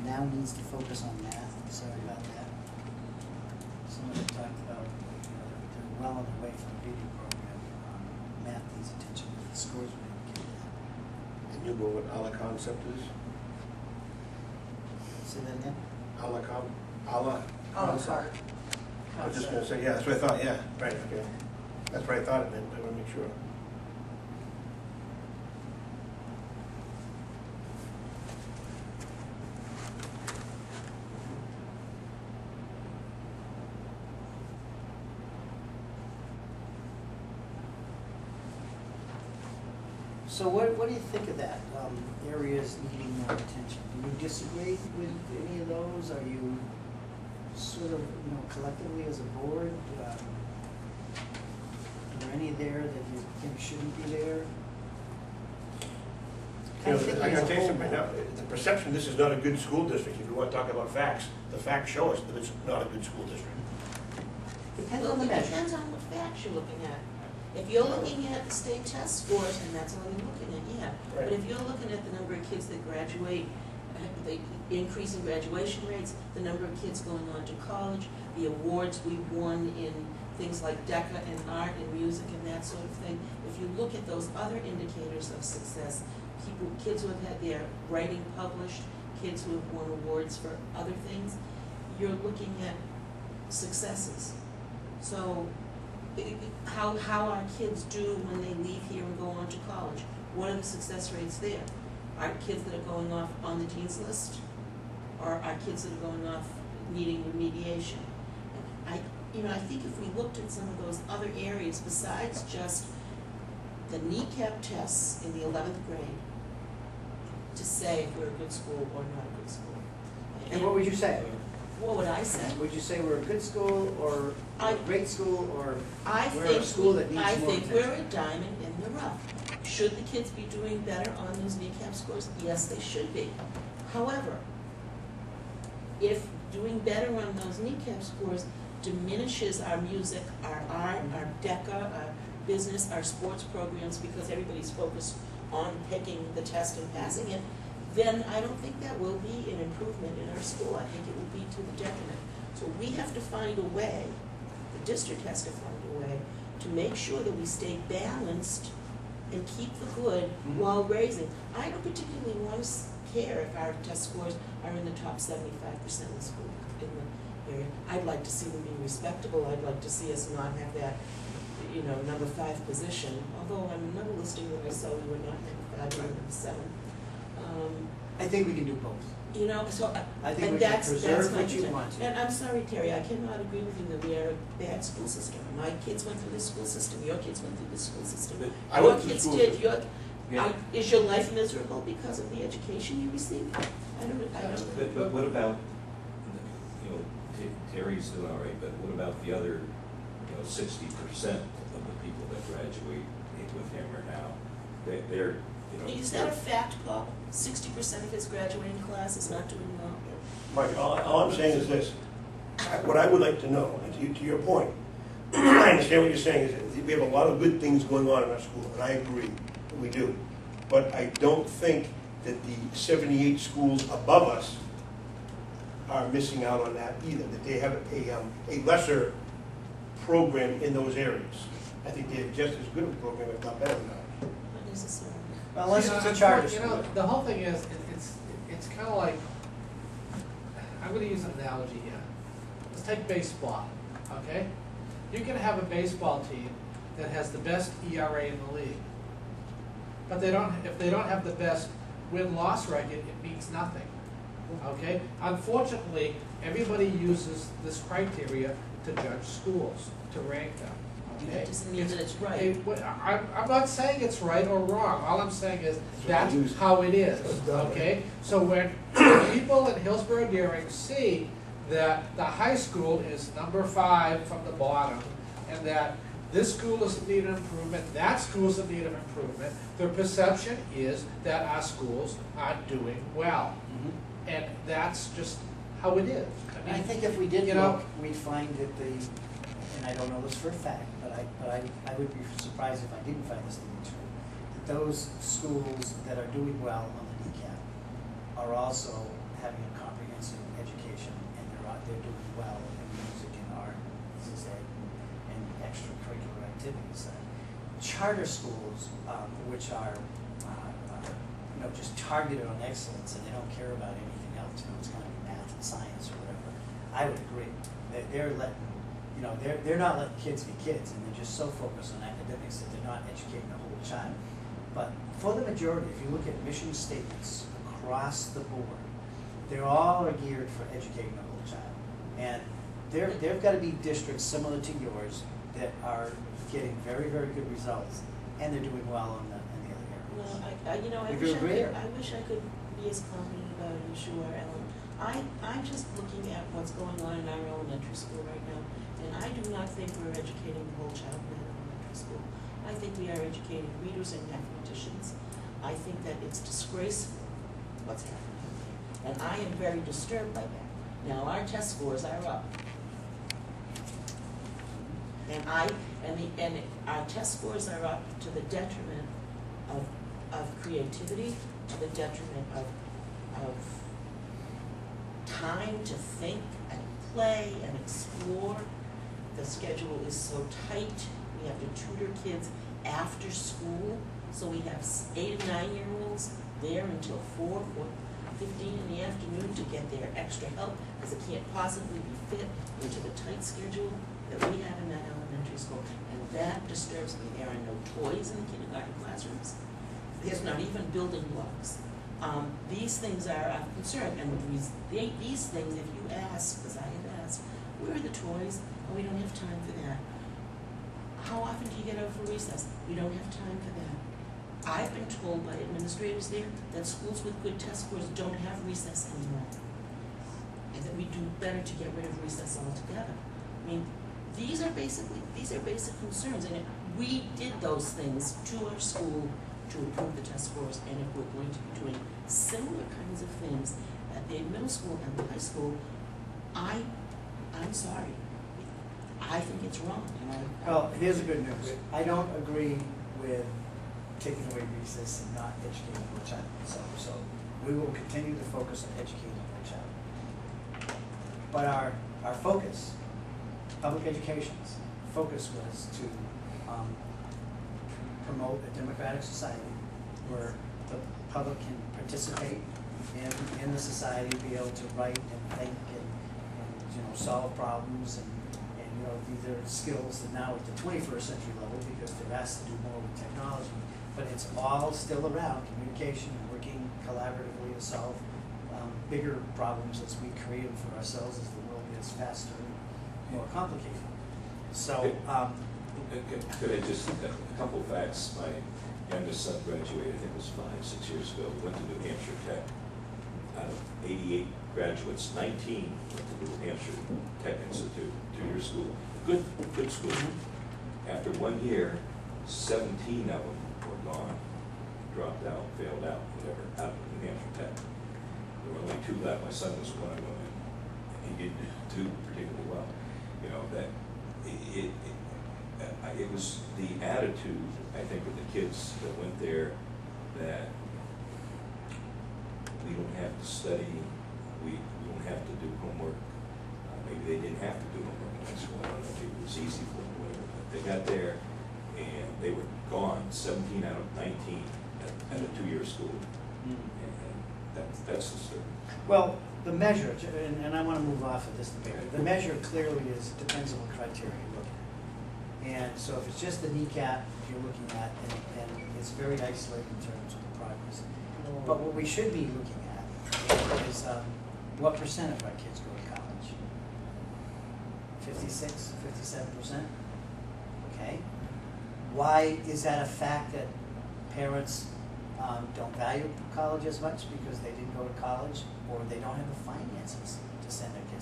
now needs to focus on math. I'm sorry about that. Someone had talked about, they're well on the way for the reading program. Math needs attention, the scores we didn't get that. Can you go what a la concept is? Say that again? A la concept. I was just gonna say, yeah, that's what I thought, yeah, right, okay. That's what I thought it meant, I wanna make sure. So what do you think of that, areas needing more attention? Do you disagree with any of those? Are you sort of, collectively as a board, are there any there that you think shouldn't be there? I gotta tell you something right now, the perception this is not a good school district, if you want to talk about facts, the facts show us that it's not a good school district. Depends on the measure. It depends on what facts you're looking at. If you're looking at the state test scores, and that's all you're looking at, yeah. Right. But if you're looking at the number of kids that graduate, the increase in graduation rates, the number of kids going on to college, the awards we've won in things like DECA and art and music and that sort of thing, if you look at those other indicators of success, kids who have had their writing published, kids who have won awards for other things, you're looking at successes. So how our kids do when they leave here and go on to college? What are the success rates there? Are kids that are going off on the dean's list, or are kids that are going off needing remediation? I think if we looked at some of those other areas besides just the kneecap tests in the 11th grade to say if we're a good school or not a good school. And what would you say? What would I say? Would you say we're a good school, or a great school, or we're a school that needs more attention? I think we're a diamond in the rough. Should the kids be doing better on those kneecap scores? Yes, they should be. However, if doing better on those kneecap scores diminishes our music, our art, our DECA, our business, our sports programs, because everybody's focused on taking the test and passing it, then I don't think that will be an improvement in our school. I think it will be to the detriment. So we have to find a way, the district has to find a way, to make sure that we stay balanced and keep the good while raising. I don't particularly want to care if our test scores are in the top 75% of the school in the area. I'd like to see them be respectable. I'd like to see us not have that, number 5 position. Although on another listing that I saw, we were not number 5, we were number 7. I think we can do both. So I think and we that's can preserve my what you concern. want to. And I'm sorry, Terry, I cannot agree with you that we are a bad school system. My kids went through this school system. Your kids went through this school system. I Your went through kids school did. system. Is your life miserable because of the education you received? I don't know. But what about, Terry's doing all right, but what about the other, 60% of the people that graduate with him or now? They're Is that a fact, Paul? 60% of his graduating class is not doing well. Mike, all I'm saying is this. What I would like to know, and to your point, I understand what you're saying, is that we have a lot of good things going on in our school, and I agree, we do. But I don't think that the 78 schools above us are missing out on that either, that they have a lesser program in those areas. I think they have just as good a program, if not better than ours. Not necessarily. Well, unless it's a charter You school. know, the whole thing is, it's kind of like, I'm going to use an analogy here. Let's take baseball, okay? You can have a baseball team that has the best ERA in the league, but if they don't have the best win-loss record, it means nothing, okay? Unfortunately, everybody uses this criteria to judge schools, to rank them. Okay? That doesn't mean that it's right. I'm not saying it's right or wrong. All I'm saying is that's how it is. Okay? So when people in Hillsboro Deering see that the high school is number 5 from the bottom, and that this school is in need of improvement, that school is in need of improvement, the perception is that our schools are doing well. And that's just how it is. I think if we did look, we'd find that and I don't know this for a fact, but I would be surprised if I didn't find this to be true, that those schools that are doing well on the kneecap are also having a comprehensive Charter schools, which are, just targeted on excellence and they don't care about anything else, it's gonna be math and science or whatever, I would agree. They're letting, they're not letting kids be kids, and they're just so focused on academics that they're not educating the whole child. But for the majority, if you look at mission statements across the board, they're all geared for educating the whole child. And there've got to be districts similar to yours that are getting very, very good results, and they're doing well in the other areas. Well, I Would wish you agree, or? I wish I could be as confident about it as you are, Ellen. I'm just looking at what's going on in our elementary school right now, and I do not think we're educating the whole child in elementary school. I think we are educating readers and mathematicians. I think that it's disgraceful what's happening there, and I am very disturbed by that. Now, our test scores are up. And our test scores are up to the detriment of creativity, to the detriment of time to think and play and explore. The schedule is so tight. We have to tutor kids after school, so we have 8 and 9-year-olds there until 4:15 in the afternoon to get their extra help, because it can't possibly be fit into the tight schedule that we have in that elementary school. And that disturbs me. There are no toys in the kindergarten classrooms. There's not even building blocks. These things are of concern, and these things, if you ask, as I have asked, where are the toys? Oh, we don't have time for that. How often do you get out for recess? We don't have time for that. I've been told by administrators there that schools with good test scores don't have recess anymore, and that we do better to get rid of recess altogether. I mean, these are basic concerns, and we did those things to our school to improve the test scores, and if we're going to be doing similar kinds of things at the middle school and the high school, I'm sorry. I think it's wrong. Well, here's the good news. I don't agree with taking away recess and not educating the child. So we will continue to focus on educating the child. But our focus, public education's focus, was to promote a democratic society where the public can participate in the society, be able to write and think and solve problems, and these are skills that now at the 21st century level, because they're asked to do more with technology, but it's all still around communication and working collaboratively to solve bigger problems as we create them for ourselves as the world gets faster and more complicated. So, could I just, a couple of facts. My youngest son graduated, I think it was 5, 6 years ago, went to New Hampshire Tech. Out of 88 graduates, 19 went to New Hampshire Tech Institute, 2-year school. Good school. After 1 year, 17 of them were gone, dropped out, failed out, whatever, out of New Hampshire Tech. There were only 2 left. My son was one of them, and he didn't do particularly well. That it was the attitude, I think, of the kids that went there, that we don't have to study, we don't have to do homework. Maybe they didn't have to do homework in high school. I don't know, maybe it was easy for them or whatever. But they got there and they were gone, 17 out of 19 at a 2-year school. And that's disturbing. well, the measure, and I want to move off of this debate, the measure clearly depends on what criteria you're looking at. And so if it's just the kneecap you're looking at, and it's very isolated in terms of the progress. But what we should be looking at is what percent of our kids go to college? 56, 57%? Okay. Why is that a fact that parents don't value college as much because they didn't go to college, or they don't have the finances to send their kids